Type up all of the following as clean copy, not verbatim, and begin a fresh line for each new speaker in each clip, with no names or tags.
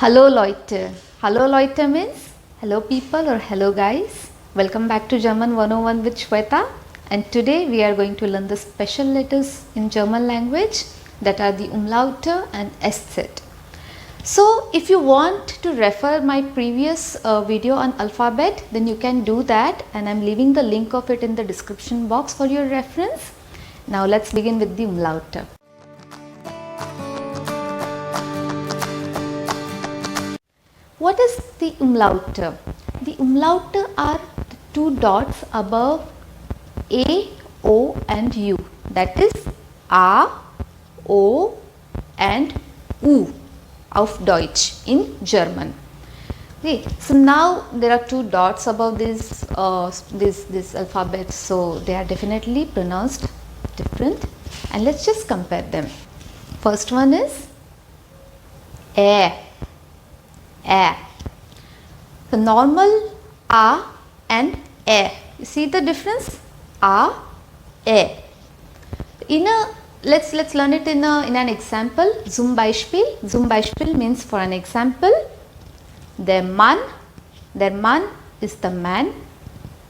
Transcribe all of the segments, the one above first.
Hallo Leute. Hallo Leute means hello people or hello guys. Welcome back to German 101 with Shweta, and today we are going to learn the special letters in German language that are the Umlaute and eszett. So if you want to refer my previous video on alphabet, then you can do that, and I am leaving the link of it in the description box for your reference. Now let's begin with the Umlaute. What is the umlaute? The umlaute are the two dots above A, O and U. That is A, O and U auf Deutsch in German. Okay, so now there are two dots above this alphabet, so they are definitely pronounced different, and let's just compare them. First one is A. The normal A and E. You see the difference? A, E. Let's learn it in an example. Zum Beispiel. Zum Beispiel means for an example. Der Mann is the man,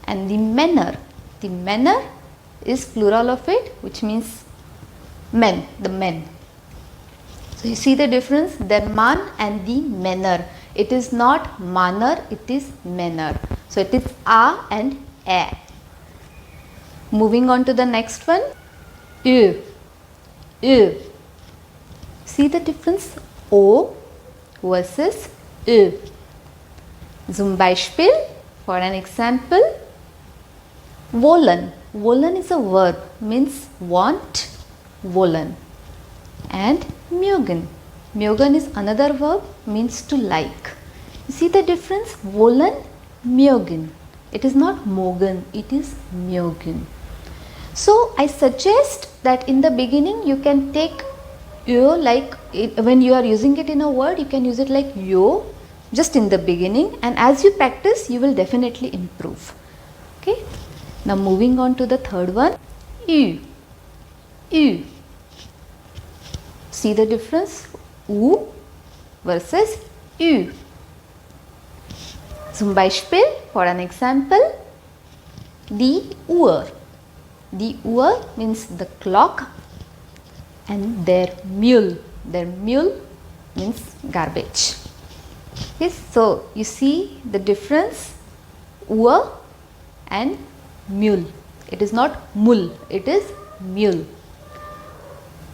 and the Männer. The Männer is plural of it, which means men, the men. So you see the difference? Der Mann and the Männer. It is not Manner, it is Männer. So it is A and E. Moving on to the next one. Ü. See the difference? O versus Ü. Zum Beispiel, for an example, wollen. Wollen is a verb, means want, wollen. And mögen. Mögen is another verb, means to like. You see the difference? Wollen, mögen. It is not mogen, it is mögen. So I suggest that in the beginning you can take yo, like when you are using it in a word, you can use it like yo just in the beginning, and as you practice you will definitely improve. Okay. Now moving on to the third one. Ü. See the difference? U versus Ü. Zum Beispiel, for an example, die Uhr. Die Uhr means the clock, and der Müll. Der Müll means garbage. Yes, so you see the difference? Uhr and Müll. It is not Mull, it is Müll.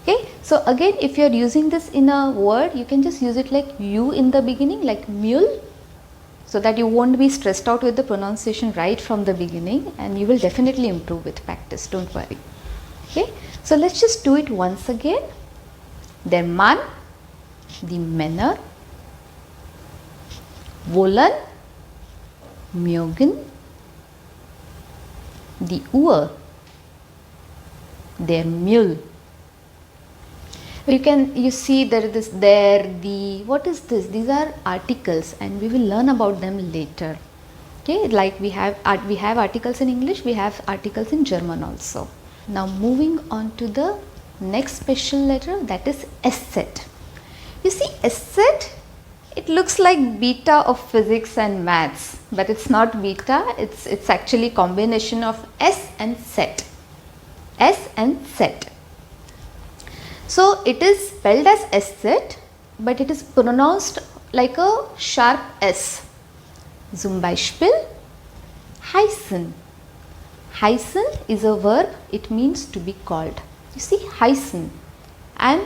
Okay, so again, if you are using this in a word, you can just use it like U in the beginning, like Müll, so that you won't be stressed out with the pronunciation right from the beginning, and you will definitely improve with practice, don't worry. Okay, so let's just do it once again. Der Mann, die Männer, wollen, mögen, die Uhr, der Müll. You see there is there, the, what is this? These are articles, and we will learn about them later. Okay, like we have articles in English, we have articles in German also. Now moving on to the next special letter, that is eszett. You see eszett, it looks like beta of physics and maths, but it's not beta, it's actually combination of S and set. S and set. So it is spelled as eszett, but it is pronounced like a sharp S. Zum Beispiel, heißen. Heißen is a verb, it means to be called. You see, heißen. I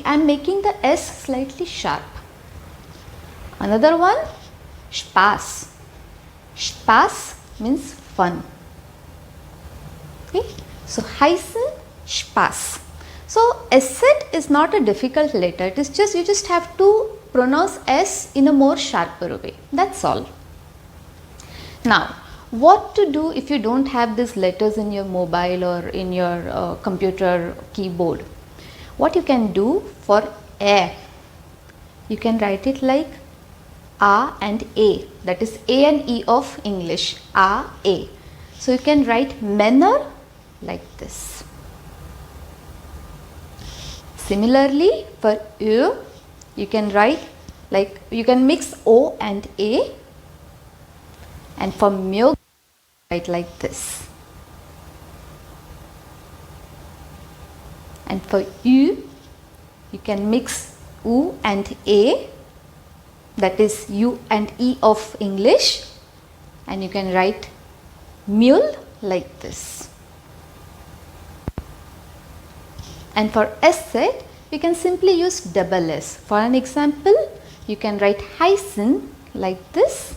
am making the S slightly sharp. Another one, Spaß. Spaß means fun. Okay, so heißen, Spaß. So eszett is not a difficult letter. It is just, you just have to pronounce S in a more sharper way. That's all. Now, what to do if you don't have these letters in your mobile or in your computer keyboard? What you can do for A, you can write it like A and A. That is A and E of English. A, A. So you can write Männer like this. Similarly, for Ö, you can write like you can mix O and A, and for milk write like this. And for U, you can mix U and A, that is U and E of English, and you can write mule like this. And for eszett, you can simply use double S. For an example, you can write hyphen like this.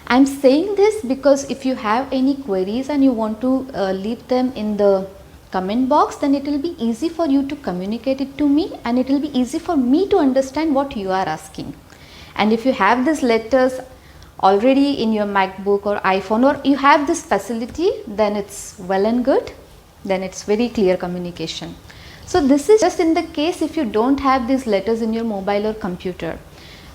I am saying this because if you have any queries and you want to leave them in the comment box, then it will be easy for you to communicate it to me, and it will be easy for me to understand what you are asking. And if you have these letters already in your MacBook or iPhone, or you have this facility, then it's well and good, then it's very clear communication. So this is just in the case if you don't have these letters in your mobile or computer.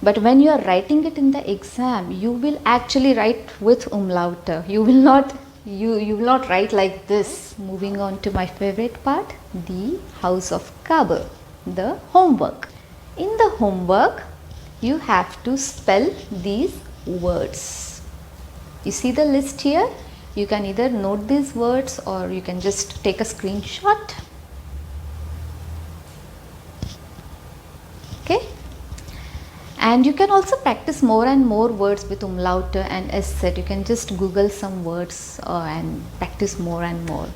But when you are writing it in the exam, you will actually write with umlaute. You will not write like this. Moving on to my favorite part, the house of Kabul, the homework. In the homework, you have to spell these words. You see the list here? You can either note these words or you can just take a screenshot. Okay? And you can also practice more and more words with umlaute and eszett. You can just Google some words and practice more and more.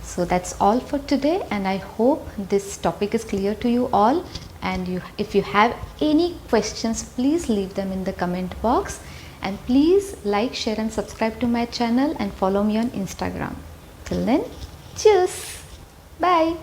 So that's all for today, and I hope this topic is clear to you all. And if you have any questions, please leave them in the comment box. And please like, share and subscribe to my channel and follow me on Instagram. Till then, cheers! Bye!